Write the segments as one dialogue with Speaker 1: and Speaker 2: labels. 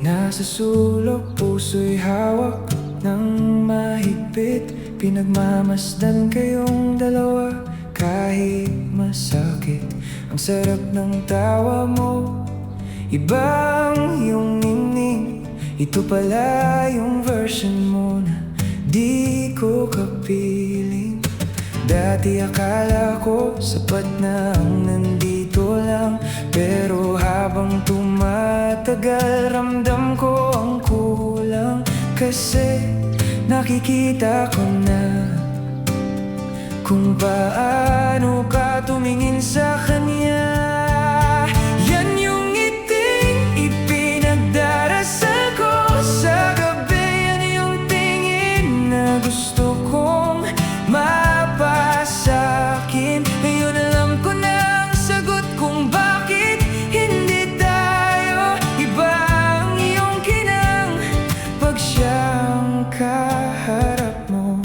Speaker 1: Nasa sulok, puso'y hawak ng mahigpit. Pinagmamasdan kayong dalawa kahit masakit. Ang sarap ng tawa mo, ibang iyong ningning. Ito pala yung version mo na di ko kapiling. Dati akala ko sapat na ang nandito lang, pero habang tumatagal ramdam ko ang kulang. Kasi nakikita ko na kung paano ka tumingin sa kanya. Yan yung ngiting ipinagdarasal ko sa gabi. Yan yung tingin na gusto kong mapasakin. Ngayon alam ko na ang sagot kung bakit hindi tayo. Iba ang iyong kinang pag siyang kaharap mo.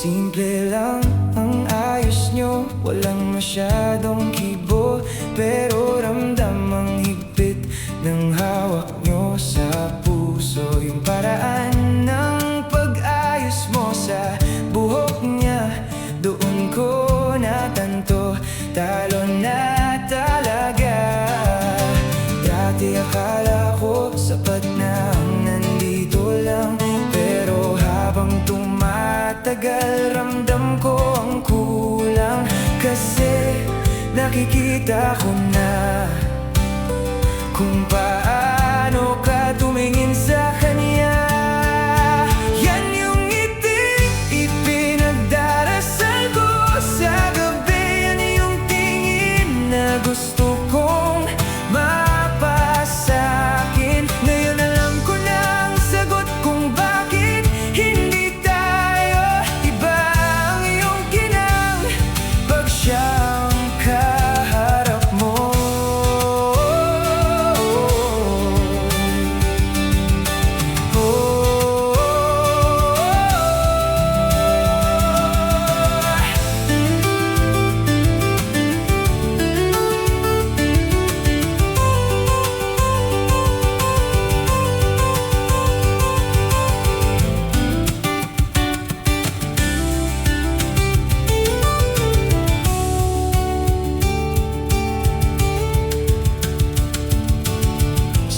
Speaker 1: Simple lang ang ayos nyo, walang masyadong kibo, pero ramdam ang higpit ng hawak nyo sa puso. Yung paraan ng pag-ayos mo sa buhok niya, doon ko natanto, talo na talaga. Dati akala ko sapat na ang nandito lang, pero habang tumatagal ramdam ko ang kulang. Kasi nakikita ko na kung paano ka tumingin sa kanya. Yan yung ngiting ipinagdarasal ko sa gabi. Yan yung tingin na gusto kong mapasakin. Ngayon alam ko na ang sagot kung bakit hindi tayo. Iba ang iyong kinang pag siyang kaharap mo.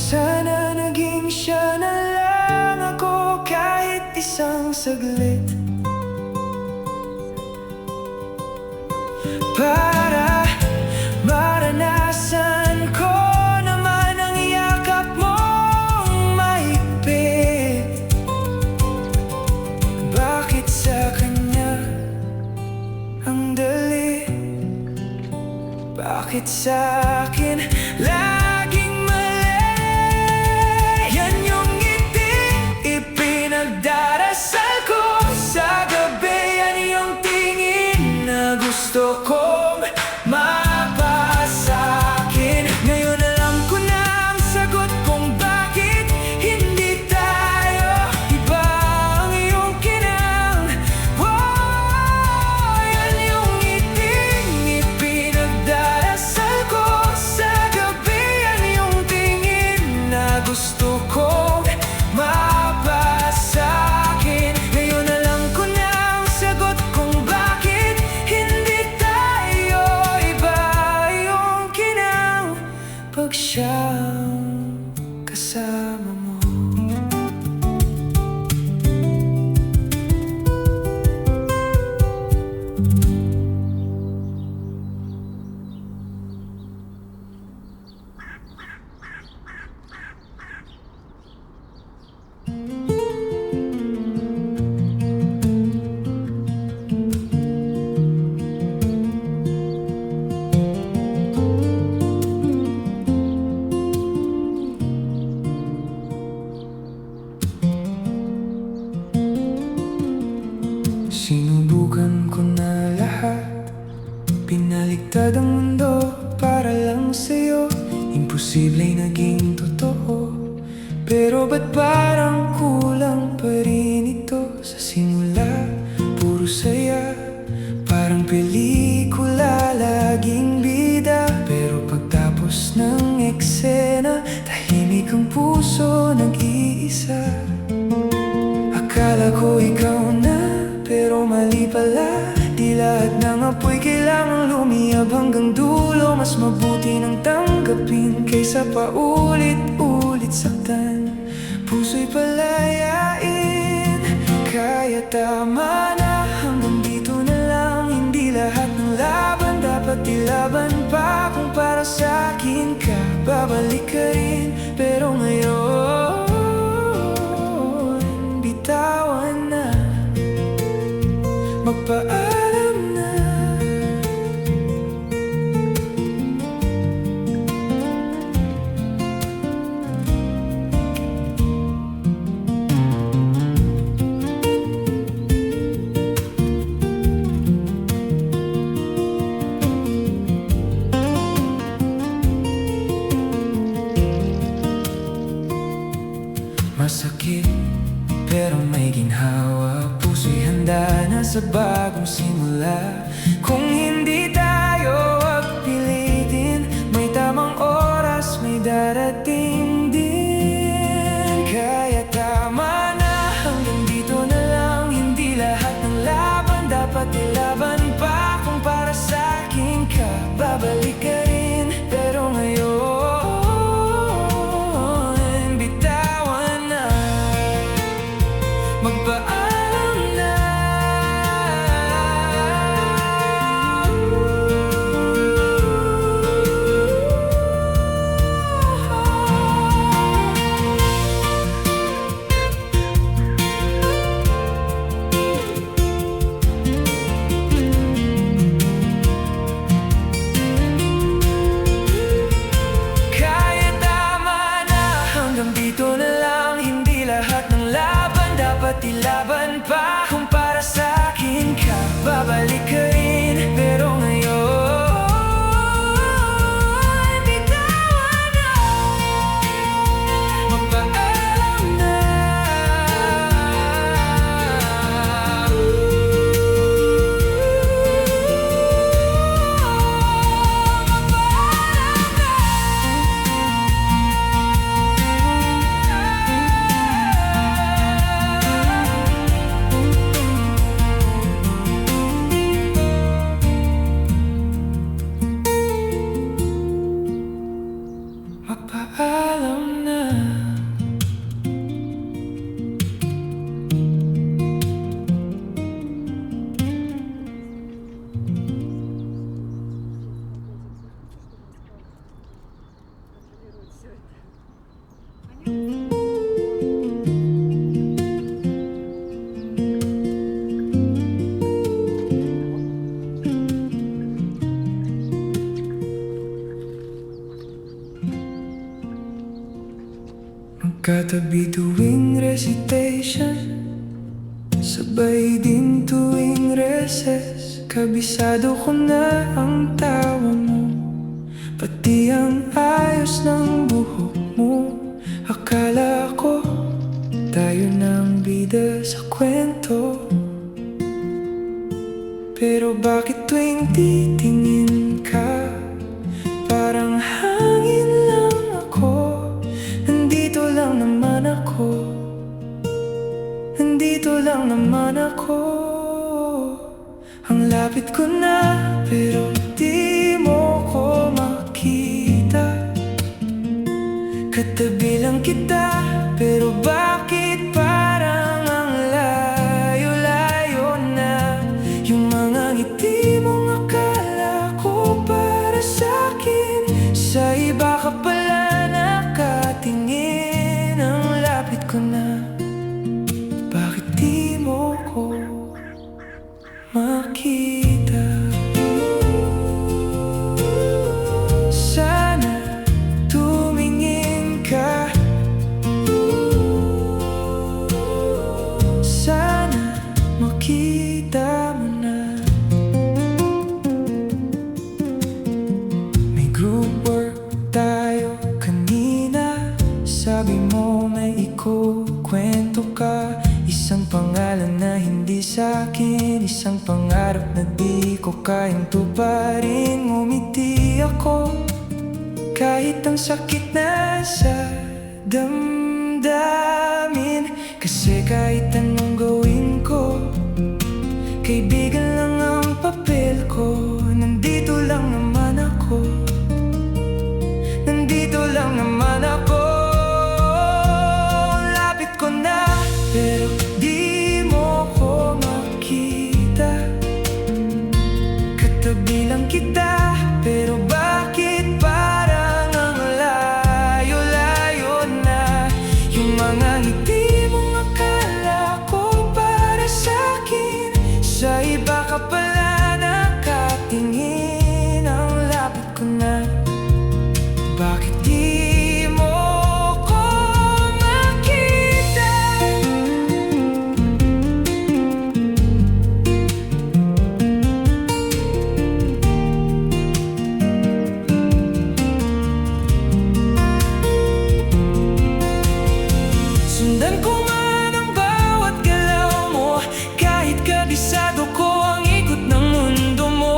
Speaker 1: Sana naging siya na lang ako kahit isang saglit, para maranasan ko naman ang yakap mong mahigpit. Bakit sa kanya ang dali? Bakit sa akin laging ipinagdarasal ko sa gabi? Yan yung tingin na gusto kong mapasakin. Ngayon alam ko na ang sagot kung bakit hindi tayo. Iba ang iyong kinang. Yan yung ngiting ipinagdarasal ko sa gabi. Yan yung tingin na gusto kong mapasakin. Ngayon alam ko na ang sagot kung bakit hindi tayo. Iba yung kinang pag siyang kasama mo. Pero ba't parang kulang pa rin ito sa simula? Puro saya, parang pelikula, laging bida. Pero pagtapos ng eksena, tahimik ang puso, nag-iisa. Akala ko ikaw na, pero mali pala. Di lahat ng apoy kailangang lumiyab hanggang dulo. Mas mabuti nang tanggapin kaysa paulit-ulit saktan. Puso'y palayain, kaya tama na. Hanggang dito na lang, hindi lahat ng laban dapat ilaban pa. Kung para sa'kin ka, babalik ka rin. Pero ngayon, bitawan na, magpaalam na. Masakit, pero may ginhawa. Puso'y handa na sa bagong simula. Kung hindi tayo wag pilitin, may tamang oras, may darating din. Kaya tama na, hanggang dito na lang. Hindi lahat ng laban dapat ilaban pa. Kung para sa'kin ka, babalik ka rin. Pero ngayon, bitawan na, magpaalam na. Kaya tama na, hanggang dito na lang. Hindi lahat ng laban dapat ilaban pa. Kung para sa'kin ka, babalik ka rin. Pero ngayon, bitawan na, magpaalam na. Magpaalam na. Magkatabi tuwing recitation, sabay din tuwing recess. Kabisado ko na ang tawa mo, pati ang ayos ng buhok mo. Akala ko tayo ng bida sa kwento, pero bakit tuwing titingin ka, parang hangin lang ako. Nandito lang naman ako, nandito lang naman ako. Ang lapit ko na, pero di mo ko makita. Katabi lang kita, pero bakit parang ang layo-layo na. Yung mga ngiti mong akala ko para sa'kin, sa iba ka pala nakatingin. Ang lapit ko na, bakit di mo ko makita? Sana tumingin ka, sana makita mo na. May group work tayo kanina, sabi mo may ikukwento ka. Isang pangalan na hindi sa'kin, isang pangarap na di ko kayang tuparin. Ngumiti ako kahit ang sakit na sa damdamin. Kasi kahit anong gawin ko, kaibigan lang ang papel ko. Nandito lang naman ako, nandito lang naman ako. Lapit ko na pero di mo ko makita. Katabi lang kita pero bakit parang ang layo-layo na. Yung mga ngiti mong akala ko para sa'kin, sa iba ka pala nakatingin. Ang lapit ko na, bakit di mo ko makita? Sundan ko man ang bawat galaw mo, kahit kabisado ko ang ikot ng mundo mo.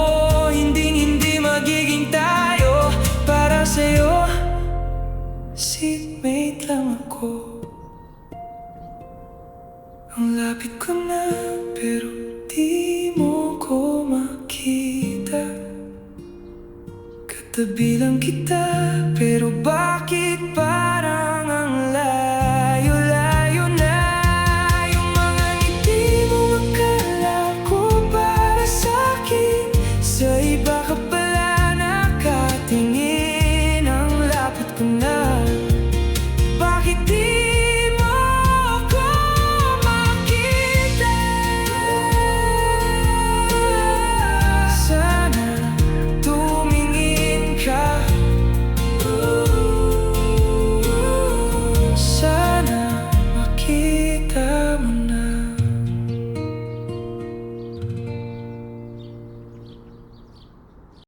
Speaker 1: Hindi magiging tayo para sa'yo, seatmate lang ako. Ang lapit ko na pero di mo ko makita. Katabi lang kita pero bakit